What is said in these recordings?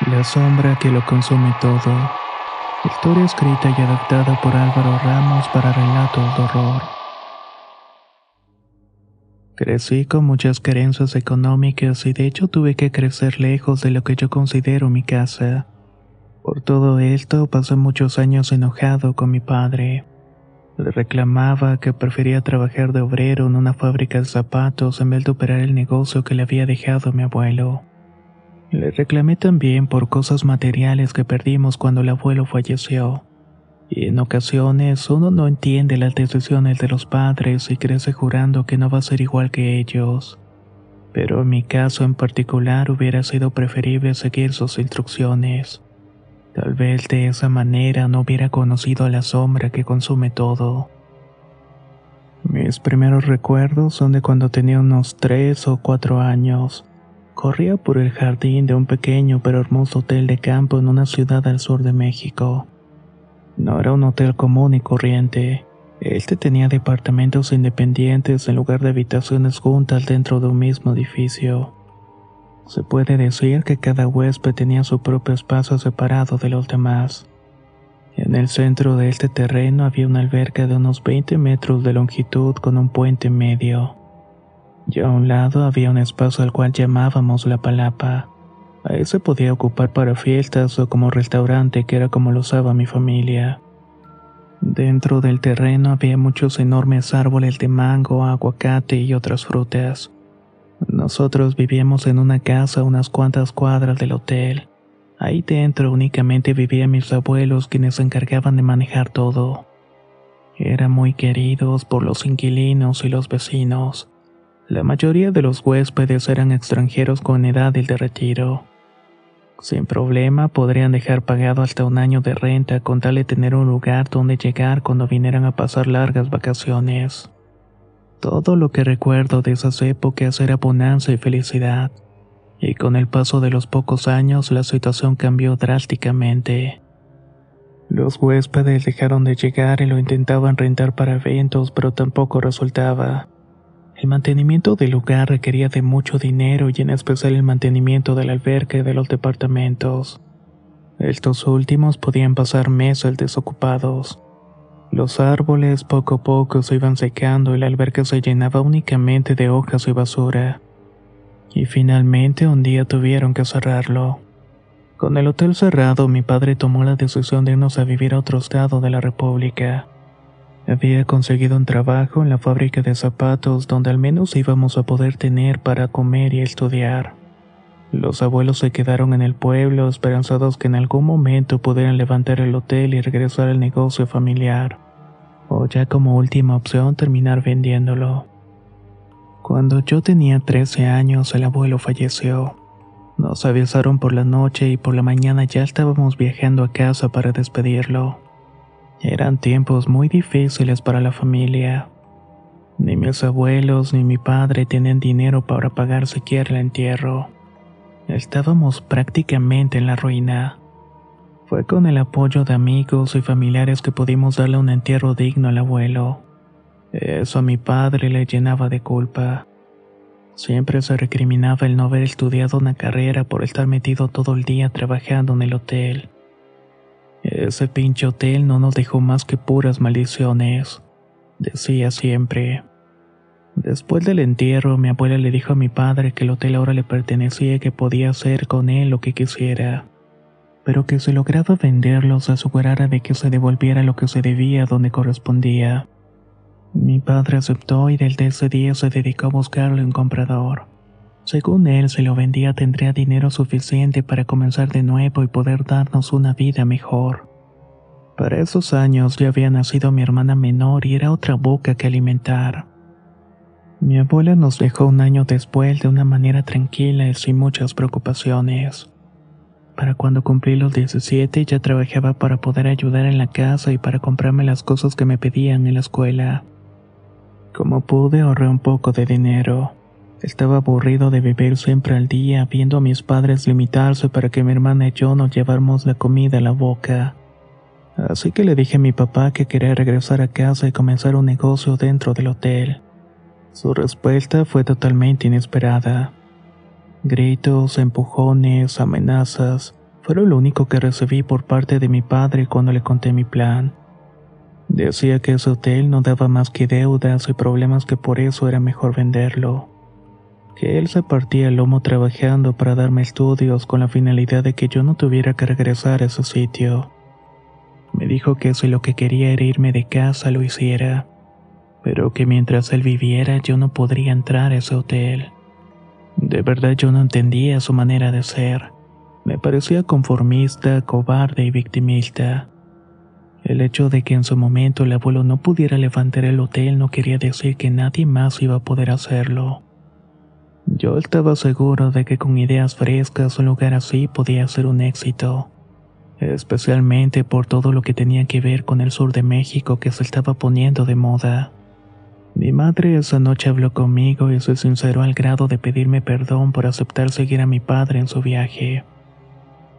La sombra que lo consume todo. Historia escrita y adaptada por Álvaro Ramos para relatos de horror. Crecí con muchas carencias económicas y de hecho tuve que crecer lejos de lo que yo considero mi casa. Por todo esto pasé muchos años enojado con mi padre. Le reclamaba que prefería trabajar de obrero en una fábrica de zapatos en vez de operar el negocio que le había dejado mi abuelo. Le reclamé también por cosas materiales que perdimos cuando el abuelo falleció. Y en ocasiones uno no entiende las decisiones de los padres y crece jurando que no va a ser igual que ellos. Pero en mi caso en particular hubiera sido preferible seguir sus instrucciones. Tal vez de esa manera no hubiera conocido a la sombra que consume todo. Mis primeros recuerdos son de cuando tenía unos 3 o 4 años. Corría por el jardín de un pequeño pero hermoso hotel de campo en una ciudad al sur de México. No era un hotel común y corriente. Este tenía departamentos independientes en lugar de habitaciones juntas dentro de un mismo edificio. Se puede decir que cada huésped tenía su propio espacio separado de los demás. En el centro de este terreno había una alberca de unos 20 metros de longitud con un puente en medio. Y a un lado había un espacio al cual llamábamos la palapa. Ahí se podía ocupar para fiestas o como restaurante, que era como lo usaba mi familia. Dentro del terreno había muchos enormes árboles de mango, aguacate y otras frutas. Nosotros vivíamos en una casa a unas cuantas cuadras del hotel. Ahí dentro únicamente vivían mis abuelos, quienes se encargaban de manejar todo. Eran muy queridos por los inquilinos y los vecinos. La mayoría de los huéspedes eran extranjeros con edad de retiro. Sin problema podrían dejar pagado hasta un año de renta con tal de tener un lugar donde llegar cuando vinieran a pasar largas vacaciones. Todo lo que recuerdo de esas épocas era bonanza y felicidad, y con el paso de los pocos años la situación cambió drásticamente. Los huéspedes dejaron de llegar y lo intentaban rentar para eventos, pero tampoco resultaba. El mantenimiento del lugar requería de mucho dinero y en especial el mantenimiento de la alberca y de los departamentos. Estos últimos podían pasar meses desocupados. Los árboles poco a poco se iban secando y la alberca se llenaba únicamente de hojas y basura. Y finalmente un día tuvieron que cerrarlo. Con el hotel cerrado, mi padre tomó la decisión de irnos a vivir a otro estado de la República. Había conseguido un trabajo en la fábrica de zapatos donde al menos íbamos a poder tener para comer y estudiar. Los abuelos se quedaron en el pueblo esperanzados que en algún momento pudieran levantar el hotel y regresar al negocio familiar, o ya como última opción terminar vendiéndolo. Cuando yo tenía 13 años el abuelo falleció. Nos avisaron por la noche y por la mañana ya estábamos viajando a casa para despedirlo. Eran tiempos muy difíciles para la familia. Ni mis abuelos ni mi padre tenían dinero para pagar siquiera el entierro. Estábamos prácticamente en la ruina. Fue con el apoyo de amigos y familiares que pudimos darle un entierro digno al abuelo. Eso a mi padre le llenaba de culpa. Siempre se recriminaba el no haber estudiado una carrera por estar metido todo el día trabajando en el hotel. Ese pinche hotel no nos dejó más que puras maldiciones, decía siempre. Después del entierro, mi abuela le dijo a mi padre que el hotel ahora le pertenecía y que podía hacer con él lo que quisiera, pero que si lograba venderlo se asegurara de que se devolviera lo que se debía donde correspondía. Mi padre aceptó y desde ese día se dedicó a buscarle un comprador. Según él, si lo vendía tendría dinero suficiente para comenzar de nuevo y poder darnos una vida mejor. Para esos años ya había nacido mi hermana menor y era otra boca que alimentar. Mi abuela nos dejó un año después de una manera tranquila y sin muchas preocupaciones. Para cuando cumplí los 17 ya trabajaba para poder ayudar en la casa y para comprarme las cosas que me pedían en la escuela. Como pude ahorré un poco de dinero. Estaba aburrido de vivir siempre al día, viendo a mis padres limitarse para que mi hermana y yo nos lleváramos la comida a la boca. Así que le dije a mi papá que quería regresar a casa y comenzar un negocio dentro del hotel. Su respuesta fue totalmente inesperada. Gritos, empujones, amenazas, Fue lo único que recibí por parte de mi padre cuando le conté mi plan. Decía que ese hotel no daba más que deudas y problemas, que por eso era mejor venderlo. Que él se partía el lomo trabajando para darme estudios con la finalidad de que yo no tuviera que regresar a ese sitio. Me dijo que si lo que quería era irme de casa lo hiciera, pero que mientras él viviera yo no podría entrar a ese hotel. De verdad yo no entendía su manera de ser. Me parecía conformista, cobarde y victimista. El hecho de que en su momento el abuelo no pudiera levantar el hotel no quería decir que nadie más iba a poder hacerlo. Yo estaba seguro de que con ideas frescas un lugar así podía ser un éxito, especialmente por todo lo que tenía que ver con el sur de México que se estaba poniendo de moda. Mi madre esa noche habló conmigo y se sinceró al grado de pedirme perdón por aceptar seguir a mi padre en su viaje.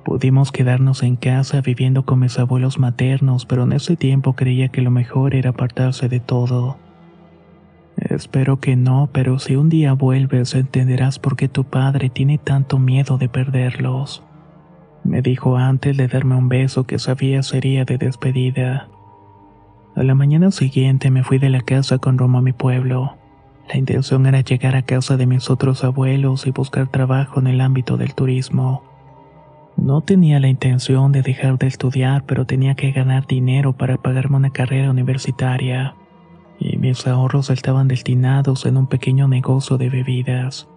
Pudimos quedarnos en casa viviendo con mis abuelos maternos, pero en ese tiempo creía que lo mejor era apartarse de todo. Espero que no, pero si un día vuelves entenderás por qué tu padre tiene tanto miedo de perderlos, me dijo antes de darme un beso que sabía sería de despedida. A la mañana siguiente me fui de la casa con rumbo a mi pueblo. La intención era llegar a casa de mis otros abuelos y buscar trabajo en el ámbito del turismo. No tenía la intención de dejar de estudiar, pero tenía que ganar dinero para pagarme una carrera universitaria, y mis ahorros estaban destinados en un pequeño negocio de bebidas.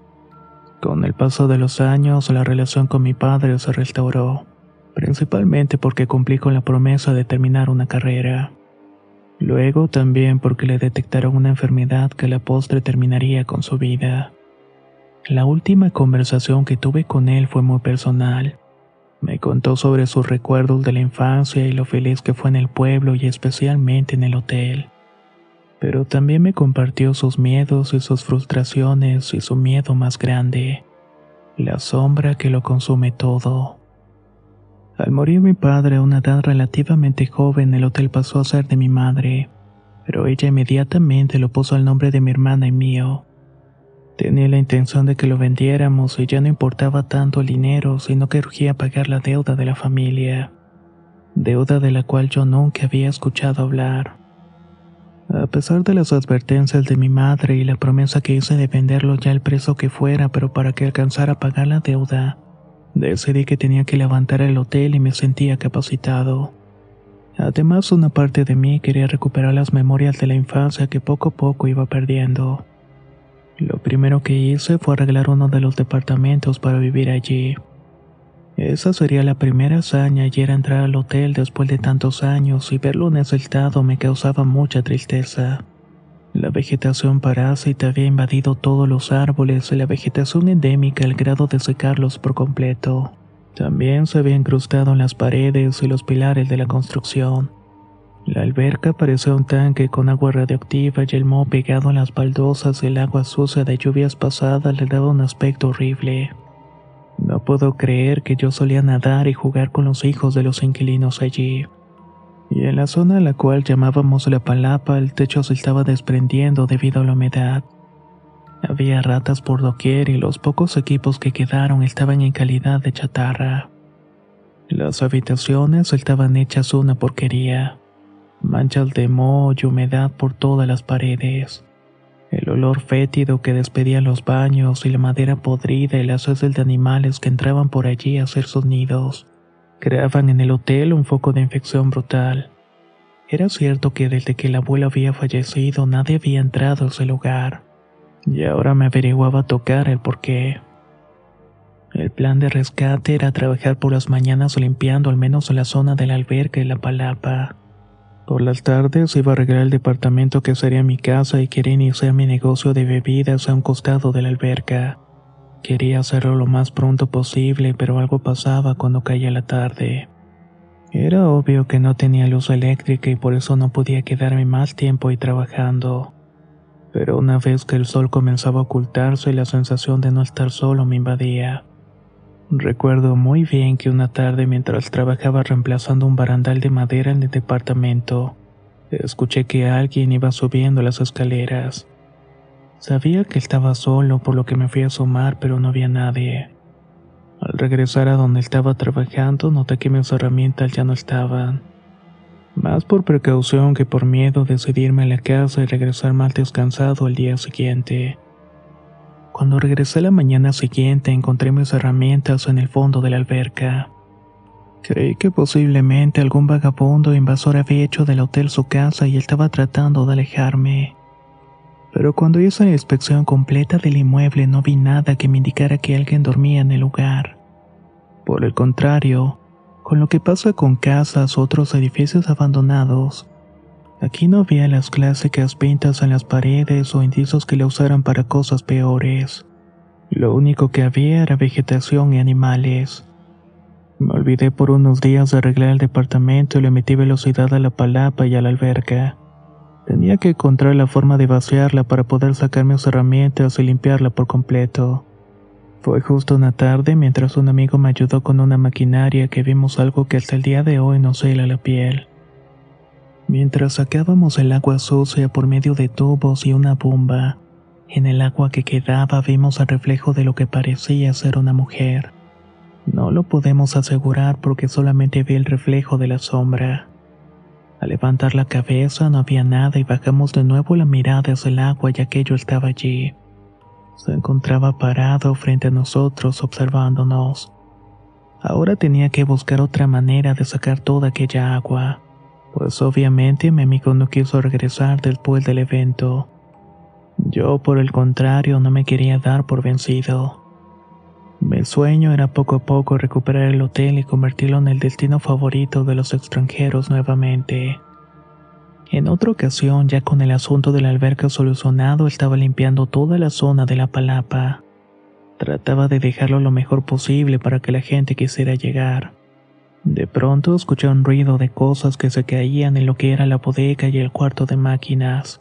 Con el paso de los años, la relación con mi padre se restauró, principalmente porque cumplí con la promesa de terminar una carrera. Luego también porque le detectaron una enfermedad que a la postre terminaría con su vida. La última conversación que tuve con él fue muy personal. Me contó sobre sus recuerdos de la infancia y lo feliz que fue en el pueblo y especialmente en el hotel. Pero también me compartió sus miedos y sus frustraciones y su miedo más grande, la sombra que lo consume todo. Al morir mi padre a una edad relativamente joven, el hotel pasó a ser de mi madre, pero ella inmediatamente lo puso al nombre de mi hermana y mío. Tenía la intención de que lo vendiéramos y ya no importaba tanto el dinero, sino que urgía pagar la deuda de la familia, deuda de la cual yo nunca había escuchado hablar. A pesar de las advertencias de mi madre y la promesa que hice de venderlo ya al precio que fuera, pero para que alcanzara a pagar la deuda, decidí que tenía que levantar el hotel y me sentía capacitado. Además, una parte de mí quería recuperar las memorias de la infancia que poco a poco iba perdiendo. Lo primero que hice fue arreglar uno de los departamentos para vivir allí. Esa sería la primera hazaña y era entrar al hotel después de tantos años y verlo en ese estado me causaba mucha tristeza. La vegetación parásita había invadido todos los árboles y la vegetación endémica al grado de secarlos por completo. También se había incrustado en las paredes y los pilares de la construcción. La alberca parecía un tanque con agua radioactiva y el moho pegado en las baldosas y el agua sucia de lluvias pasadas le daba un aspecto horrible. No puedo creer que yo solía nadar y jugar con los hijos de los inquilinos allí. Y en la zona a la cual llamábamos la palapa, el techo se estaba desprendiendo debido a la humedad. Había ratas por doquier y los pocos equipos que quedaron estaban en calidad de chatarra. Las habitaciones estaban hechas una porquería. Manchas de moho y humedad por todas las paredes. El olor fétido que despedían los baños y la madera podrida y las heces de animales que entraban por allí a hacer sus nidos creaban en el hotel un foco de infección brutal. Era cierto que desde que el abuelo había fallecido nadie había entrado a ese lugar, y ahora me averiguaba tocar el porqué. El plan de rescate era trabajar por las mañanas limpiando al menos la zona de la alberca y la palapa. Por las tardes iba a arreglar el departamento que sería mi casa y quería iniciar mi negocio de bebidas a un costado de la alberca. Quería hacerlo lo más pronto posible, pero algo pasaba cuando caía la tarde. Era obvio que no tenía luz eléctrica y por eso no podía quedarme más tiempo ahí trabajando. Pero una vez que el sol comenzaba a ocultarse, la sensación de no estar solo me invadía. Recuerdo muy bien que una tarde mientras trabajaba reemplazando un barandal de madera en el departamento, escuché que alguien iba subiendo las escaleras. Sabía que estaba solo, por lo que me fui a asomar, pero no había nadie. Al regresar a donde estaba trabajando, noté que mis herramientas ya no estaban. Más por precaución que por miedo decidí irme a la casa y regresar mal descansado al día siguiente. Cuando regresé la mañana siguiente encontré mis herramientas en el fondo de la alberca. Creí que posiblemente algún vagabundo o invasor había hecho del hotel su casa y estaba tratando de alejarme. Pero cuando hice la inspección completa del inmueble no vi nada que me indicara que alguien dormía en el lugar. Por el contrario, con lo que pasa con casas u otros edificios abandonados, aquí no había las clásicas pintas en las paredes o indicios que la usaran para cosas peores. Lo único que había era vegetación y animales. Me olvidé por unos días de arreglar el departamento y le metí velocidad a la palapa y a la alberca. Tenía que encontrar la forma de vaciarla para poder sacar mis herramientas y limpiarla por completo. Fue justo una tarde mientras un amigo me ayudó con una maquinaria que vimos algo que hasta el día de hoy nos hela la piel. Mientras sacábamos el agua sucia por medio de tubos y una bomba, en el agua que quedaba vimos el reflejo de lo que parecía ser una mujer. No lo podemos asegurar porque solamente vi el reflejo de la sombra. Al levantar la cabeza no había nada y bajamos de nuevo la mirada hacia el agua y aquello estaba allí. Se encontraba parado frente a nosotros observándonos. Ahora tenía que buscar otra manera de sacar toda aquella agua, pues obviamente mi amigo no quiso regresar después del evento. Yo, por el contrario, no me quería dar por vencido. Mi sueño era poco a poco recuperar el hotel y convertirlo en el destino favorito de los extranjeros nuevamente. En otra ocasión, ya con el asunto de la alberca solucionado, estaba limpiando toda la zona de la palapa. Trataba de dejarlo lo mejor posible para que la gente quisiera llegar. De pronto escuché un ruido de cosas que se caían en lo que era la bodega y el cuarto de máquinas.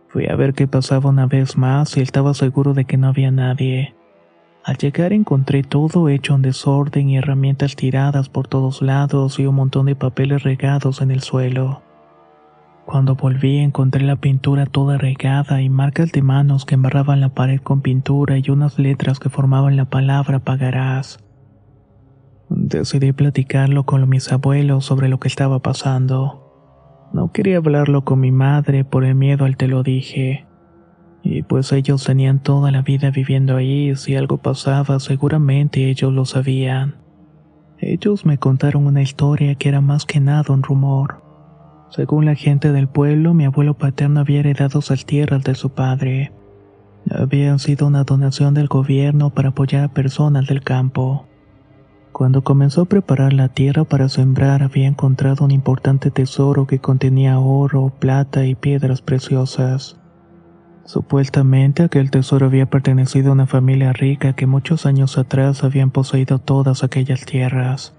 Fui a ver qué pasaba una vez más y estaba seguro de que no había nadie. Al llegar encontré todo hecho en desorden y herramientas tiradas por todos lados y un montón de papeles regados en el suelo. Cuando volví encontré la pintura toda regada y marcas de manos que embarraban la pared con pintura y unas letras que formaban la palabra pagarás. Decidí platicarlo con mis abuelos sobre lo que estaba pasando. No quería hablarlo con mi madre por el miedo al te lo dije. Y pues ellos tenían toda la vida viviendo ahí y si algo pasaba seguramente ellos lo sabían. Ellos me contaron una historia que era más que nada un rumor. Según la gente del pueblo, mi abuelo paterno había heredado esas tierras de su padre. Habían sido una donación del gobierno para apoyar a personas del campo. Cuando comenzó a preparar la tierra para sembrar, había encontrado un importante tesoro que contenía oro, plata y piedras preciosas. Supuestamente aquel tesoro había pertenecido a una familia rica que muchos años atrás habían poseído todas aquellas tierras.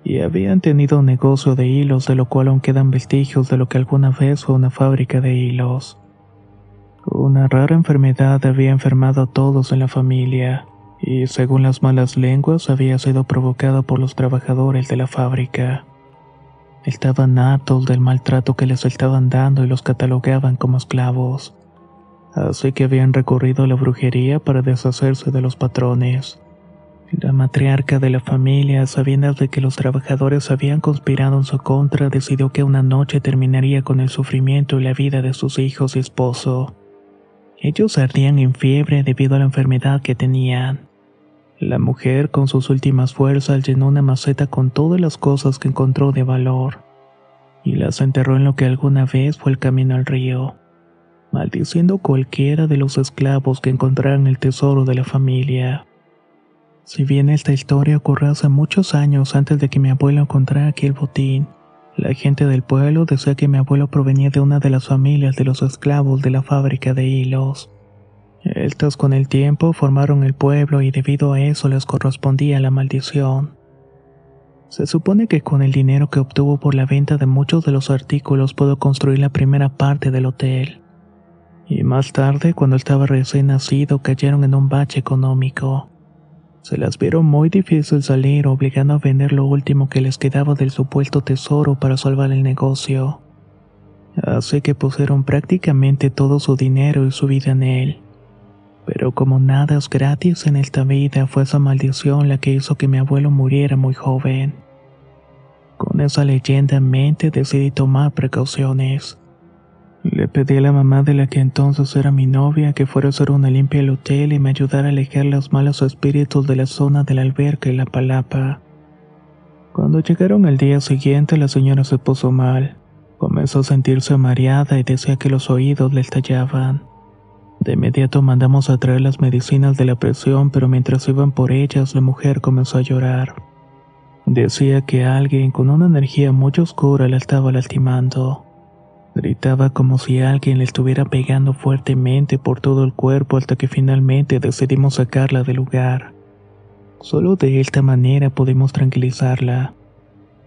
Y habían tenido un negocio de hilos, de lo cual aún quedan vestigios de lo que alguna vez fue una fábrica de hilos. Una rara enfermedad había enfermado a todos en la familia, y según las malas lenguas había sido provocada por los trabajadores de la fábrica. Estaban hartos del maltrato que les estaban dando y los catalogaban como esclavos. Así que habían recurrido a la brujería para deshacerse de los patrones. La matriarca de la familia, sabiendo de que los trabajadores habían conspirado en su contra, decidió que una noche terminaría con el sufrimiento y la vida de sus hijos y esposo. Ellos ardían en fiebre debido a la enfermedad que tenían. La mujer, con sus últimas fuerzas, llenó una maceta con todas las cosas que encontró de valor, y las enterró en lo que alguna vez fue el camino al río, maldiciendo cualquiera de los esclavos que encontraran el tesoro de la familia. Si bien esta historia ocurrió hace muchos años antes de que mi abuelo encontrara aquel botín, la gente del pueblo decía que mi abuelo provenía de una de las familias de los esclavos de la fábrica de hilos. Estos con el tiempo formaron el pueblo y debido a eso les correspondía la maldición. Se supone que con el dinero que obtuvo por la venta de muchos de los artículos pudo construir la primera parte del hotel. Y más tarde, cuando estaba recién nacido, cayeron en un bache económico. Se las vieron muy difícil salir, obligando a vender lo último que les quedaba del supuesto tesoro para salvar el negocio. Así que pusieron prácticamente todo su dinero y su vida en él. Pero como nada es gratis en esta vida, fue esa maldición la que hizo que mi abuelo muriera muy joven. Con esa leyenda en mente decidí tomar precauciones. Le pedí a la mamá de la que entonces era mi novia que fuera a hacer una limpia al hotel y me ayudara a alejar los malos espíritus de la zona de la alberca y la palapa. Cuando llegaron al día siguiente, la señora se puso mal. Comenzó a sentirse mareada y decía que los oídos le estallaban. De inmediato mandamos a traer las medicinas de la presión, pero mientras iban por ellas, la mujer comenzó a llorar. Decía que alguien con una energía muy oscura la estaba lastimando. Gritaba como si alguien le estuviera pegando fuertemente por todo el cuerpo hasta que finalmente decidimos sacarla del lugar. Solo de esta manera pudimos tranquilizarla.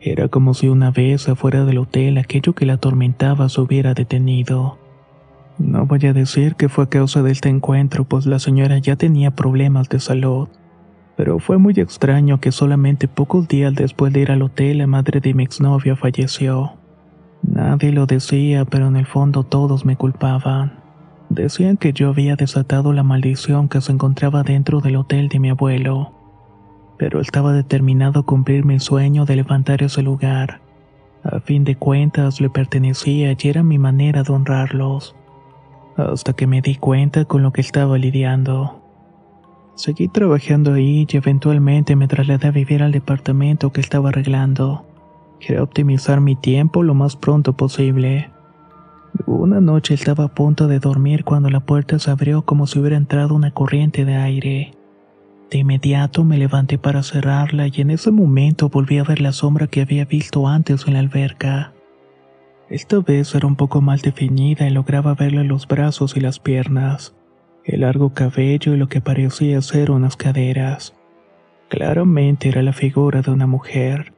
Era como si una vez afuera del hotel aquello que la atormentaba se hubiera detenido. No voy a decir que fue a causa de este encuentro, pues la señora ya tenía problemas de salud. Pero fue muy extraño que solamente pocos días después de ir al hotel la madre de mi exnovio falleció. Nadie lo decía, pero en el fondo todos me culpaban. Decían que yo había desatado la maldición que se encontraba dentro del hotel de mi abuelo. Pero estaba determinado a cumplir mi sueño de levantar ese lugar. A fin de cuentas le pertenecía y era mi manera de honrarlos. Hasta que me di cuenta con lo que estaba lidiando. Seguí trabajando ahí y eventualmente me trasladé a vivir al departamento que estaba arreglando. Quería optimizar mi tiempo lo más pronto posible. Una noche estaba a punto de dormir cuando la puerta se abrió como si hubiera entrado una corriente de aire. De inmediato me levanté para cerrarla y en ese momento volví a ver la sombra que había visto antes en la alberca. Esta vez era un poco más definida y lograba verle los brazos y las piernas, el largo cabello y lo que parecía ser unas caderas. Claramente era la figura de una mujer.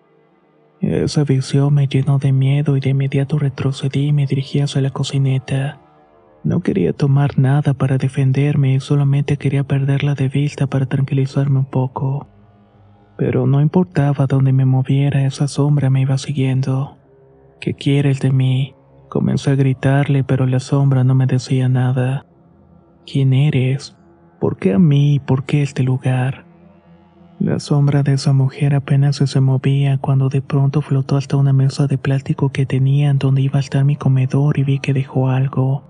Esa visión me llenó de miedo y de inmediato retrocedí y me dirigí hacia la cocineta. No quería tomar nada para defenderme y solamente quería perderla de vista para tranquilizarme un poco. Pero no importaba dónde me moviera, esa sombra me iba siguiendo. ¿Qué quieres de mí? Comencé a gritarle, pero la sombra no me decía nada. ¿Quién eres? ¿Por qué a mí y por qué este lugar? La sombra de esa mujer apenas se movía cuando de pronto flotó hasta una mesa de plástico que tenían donde iba a estar mi comedor y vi que dejó algo.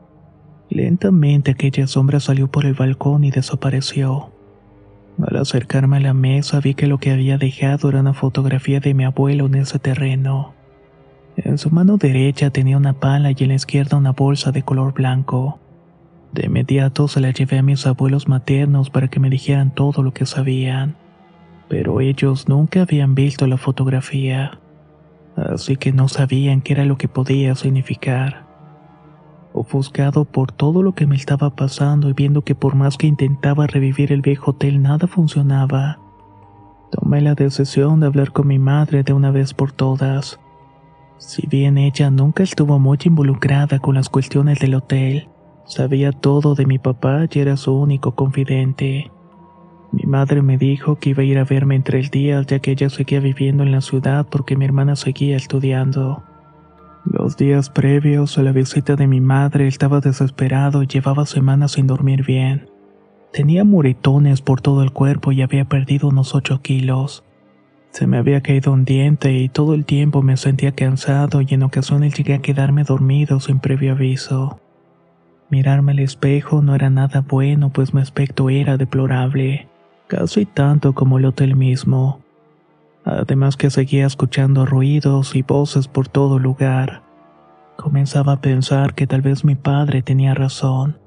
Lentamente aquella sombra salió por el balcón y desapareció. Al acercarme a la mesa vi que lo que había dejado era una fotografía de mi abuelo en ese terreno. En su mano derecha tenía una pala y en la izquierda una bolsa de color blanco. De inmediato se la llevé a mis abuelos maternos para que me dijeran todo lo que sabían. Pero ellos nunca habían visto la fotografía, así que no sabían qué era lo que podía significar. Ofuscado por todo lo que me estaba pasando y viendo que por más que intentaba revivir el viejo hotel nada funcionaba, tomé la decisión de hablar con mi madre de una vez por todas. Si bien ella nunca estuvo muy involucrada con las cuestiones del hotel, sabía todo de mi papá y era su único confidente. Mi madre me dijo que iba a ir a verme en 3 días ya que ella seguía viviendo en la ciudad porque mi hermana seguía estudiando. Los días previos a la visita de mi madre estaba desesperado y llevaba semanas sin dormir bien. Tenía moretones por todo el cuerpo y había perdido unos 8 kilos. Se me había caído un diente y todo el tiempo me sentía cansado y en ocasiones llegué a quedarme dormido sin previo aviso. Mirarme al espejo no era nada bueno pues mi aspecto era deplorable, casi tanto como el hotel mismo. Además que seguía escuchando ruidos y voces por todo lugar. Comenzaba a pensar que tal vez mi padre tenía razón,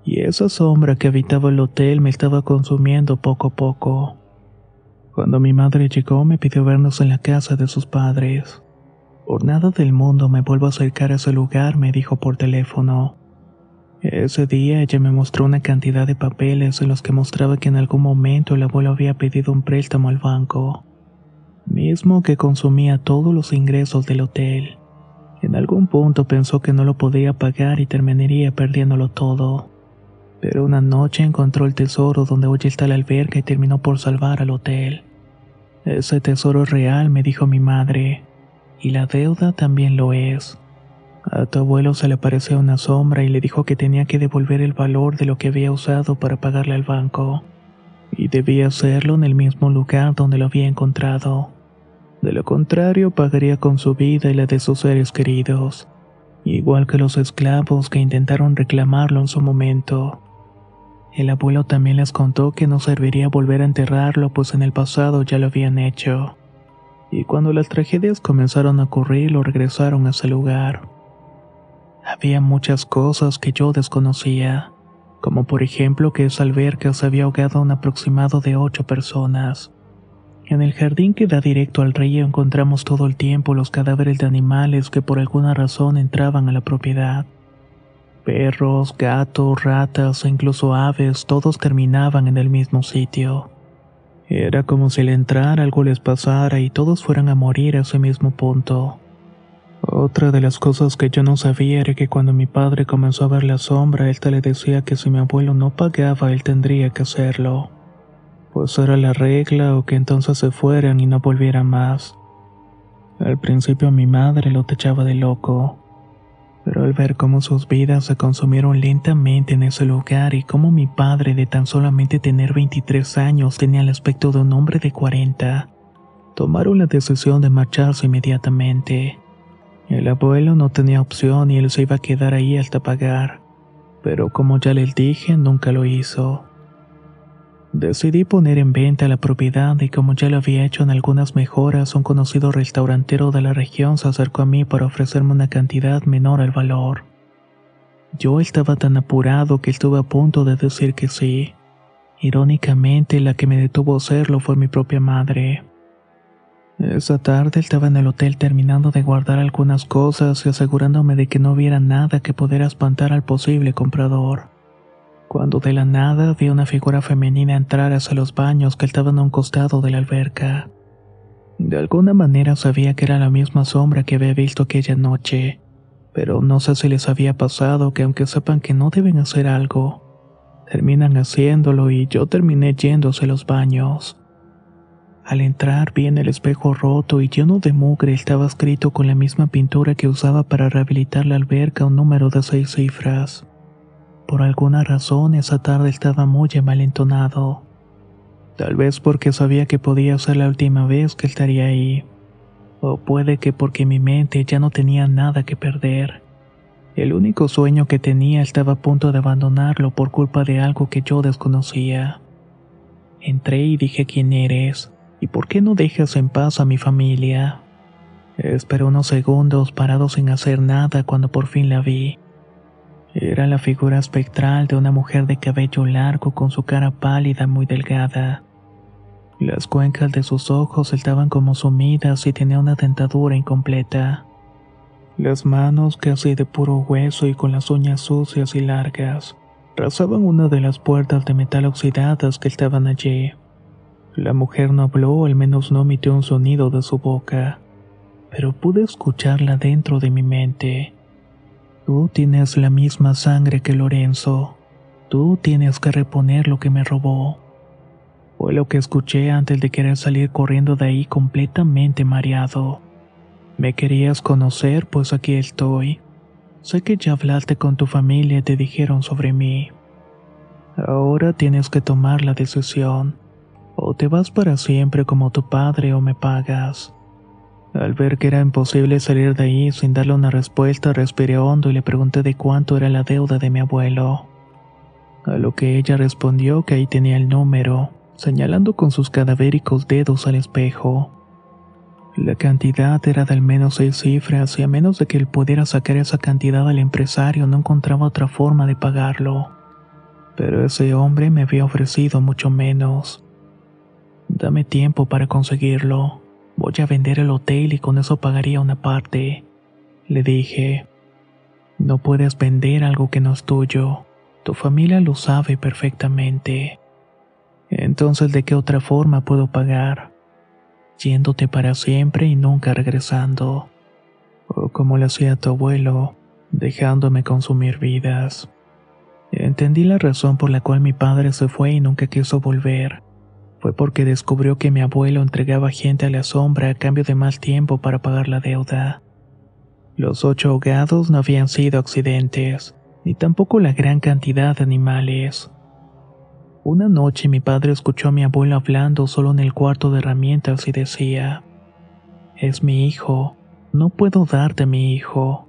y esa sombra que habitaba el hotel me estaba consumiendo poco a poco. Cuando mi madre llegó me pidió vernos en la casa de sus padres. Por nada del mundo me vuelvo a acercar a ese lugar, me dijo por teléfono. Ese día ella me mostró una cantidad de papeles en los que mostraba que en algún momento el abuelo había pedido un préstamo al banco, mismo que consumía todos los ingresos del hotel. En algún punto pensó que no lo podía pagar y terminaría perdiéndolo todo. Pero una noche encontró el tesoro donde hoy está la alberca y terminó por salvar al hotel. Ese tesoro es real, me dijo mi madre, y la deuda también lo es. A tu abuelo se le apareció una sombra y le dijo que tenía que devolver el valor de lo que había usado para pagarle al banco, y debía hacerlo en el mismo lugar donde lo había encontrado. De lo contrario, pagaría con su vida y la de sus seres queridos, igual que los esclavos que intentaron reclamarlo en su momento. El abuelo también les contó que no serviría volver a enterrarlo, pues en el pasado ya lo habían hecho. Y cuando las tragedias comenzaron a ocurrir, lo regresaron a ese lugar. Había muchas cosas que yo desconocía, como por ejemplo que esa alberca se había ahogado a un aproximado de 8 personas. En el jardín que da directo al río encontramos todo el tiempo los cadáveres de animales que por alguna razón entraban a la propiedad. Perros, gatos, ratas e incluso aves, todos terminaban en el mismo sitio. Era como si al entrar algo les pasara y todos fueran a morir a ese mismo punto. Otra de las cosas que yo no sabía era que cuando mi padre comenzó a ver la sombra, él te le decía que si mi abuelo no pagaba, él tendría que hacerlo. Pues era la regla o que entonces se fueran y no volvieran más. Al principio mi madre lo techaba de loco, pero al ver cómo sus vidas se consumieron lentamente en ese lugar y cómo mi padre de tan solamente tener 23 años tenía el aspecto de un hombre de 40, tomaron la decisión de marcharse inmediatamente. El abuelo no tenía opción y él se iba a quedar ahí hasta pagar, pero como ya les dije, nunca lo hizo. Decidí poner en venta la propiedad y como ya lo había hecho en algunas mejoras, un conocido restaurantero de la región se acercó a mí para ofrecerme una cantidad menor al valor. Yo estaba tan apurado que estuve a punto de decir que sí. Irónicamente, la que me detuvo a hacerlo fue mi propia madre. Esa tarde estaba en el hotel terminando de guardar algunas cosas y asegurándome de que no hubiera nada que pudiera espantar al posible comprador, cuando de la nada vi una figura femenina entrar hacia los baños que estaban a un costado de la alberca. De alguna manera sabía que era la misma sombra que había visto aquella noche, pero no sé si les había pasado que aunque sepan que no deben hacer algo, terminan haciéndolo y yo terminé yendo hacia los baños. Al entrar vi en el espejo roto y lleno de mugre estaba escrito con la misma pintura que usaba para rehabilitar la alberca un número de 6 cifras. Por alguna razón esa tarde estaba muy envalentonado. Tal vez porque sabía que podía ser la última vez que estaría ahí. O puede que porque mi mente ya no tenía nada que perder. El único sueño que tenía estaba a punto de abandonarlo por culpa de algo que yo desconocía. Entré y dije: ¿quién eres? ¿Y por qué no dejas en paz a mi familia? Esperé unos segundos parado sin hacer nada cuando por fin la vi. Era la figura espectral de una mujer de cabello largo con su cara pálida muy delgada. Las cuencas de sus ojos estaban como sumidas y tenía una dentadura incompleta. Las manos, casi de puro hueso y con las uñas sucias y largas, razaban una de las puertas de metal oxidadas que estaban allí. La mujer no habló, o al menos no emitió un sonido de su boca, pero pude escucharla dentro de mi mente. Tú tienes la misma sangre que Lorenzo. Tú tienes que reponer lo que me robó. Fue lo que escuché antes de querer salir corriendo de ahí completamente mareado. Me querías conocer, pues aquí estoy. Sé que ya hablaste con tu familia y te dijeron sobre mí. Ahora tienes que tomar la decisión. O te vas para siempre como tu padre o me pagas. Al ver que era imposible salir de ahí sin darle una respuesta, respiré hondo y le pregunté de cuánto era la deuda de mi abuelo. A lo que ella respondió que ahí tenía el número, señalando con sus cadavéricos dedos al espejo. La cantidad era de al menos 6 cifras y a menos de que él pudiera sacar esa cantidad al empresario no encontraba otra forma de pagarlo. Pero ese hombre me había ofrecido mucho menos. Dame tiempo para conseguirlo. Voy a vender el hotel y con eso pagaría una parte. Le dije, no puedes vender algo que no es tuyo. Tu familia lo sabe perfectamente. Entonces, ¿de qué otra forma puedo pagar? Yéndote para siempre y nunca regresando. O como lo hacía tu abuelo, dejándome consumir vidas. Entendí la razón por la cual mi padre se fue y nunca quiso volver. Fue porque descubrió que mi abuelo entregaba gente a la sombra a cambio de más tiempo para pagar la deuda. Los 8 ahogados no habían sido accidentes, ni tampoco la gran cantidad de animales. Una noche mi padre escuchó a mi abuelo hablando solo en el cuarto de herramientas y decía: «Es mi hijo, no puedo darte a mi hijo».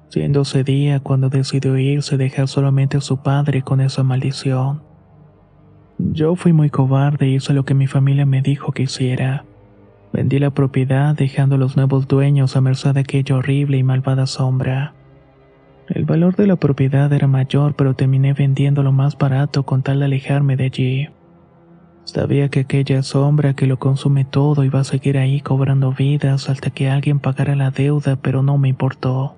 Siendo ese día cuando decidió irse, dejar solamente a su padre con esa maldición. Yo fui muy cobarde y hice lo que mi familia me dijo que hiciera. Vendí la propiedad dejando a los nuevos dueños a merced de aquella horrible y malvada sombra. El valor de la propiedad era mayor, pero terminé vendiéndolo más barato con tal de alejarme de allí. Sabía que aquella sombra que lo consume todo iba a seguir ahí cobrando vidas hasta que alguien pagara la deuda, pero no me importó.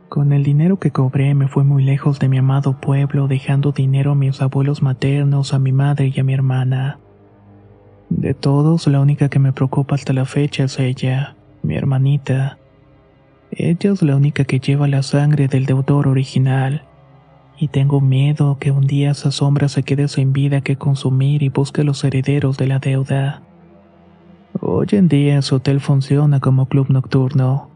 Con el dinero que cobré me fui muy lejos de mi amado pueblo, dejando dinero a mis abuelos maternos, a mi madre y a mi hermana. De todos, la única que me preocupa hasta la fecha es ella, mi hermanita. Ella es la única que lleva la sangre del deudor original, y tengo miedo que un día esa sombra se quede sin vida que consumir y busque a los herederos de la deuda. Hoy en día ese hotel funciona como club nocturno.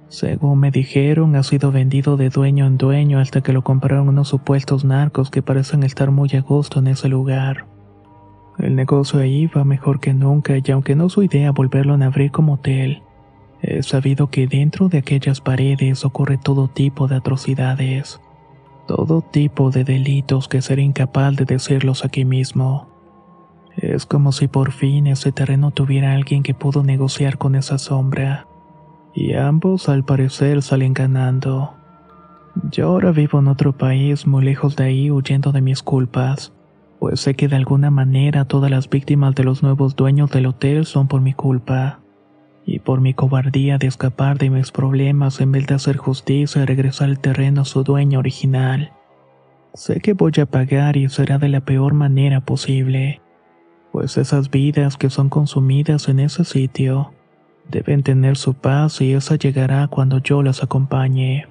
Según me dijeron, ha sido vendido de dueño en dueño hasta que lo compraron unos supuestos narcos que parecen estar muy a gusto en ese lugar. El negocio ahí va mejor que nunca, y aunque no es su idea volverlo a abrir como hotel, he sabido que dentro de aquellas paredes ocurre todo tipo de atrocidades, todo tipo de delitos que seré incapaz de decirlos aquí mismo. Es como si por fin ese terreno tuviera alguien que pudo negociar con esa sombra, y ambos al parecer salen ganando. Yo ahora vivo en otro país muy lejos de ahí, huyendo de mis culpas, pues sé que de alguna manera todas las víctimas de los nuevos dueños del hotel son por mi culpa, y por mi cobardía de escapar de mis problemas en vez de hacer justicia y regresar el terreno a su dueño original. Sé que voy a pagar y será de la peor manera posible, pues esas vidas que son consumidas en ese sitio deben tener su paz y esa llegará cuando yo las acompañe.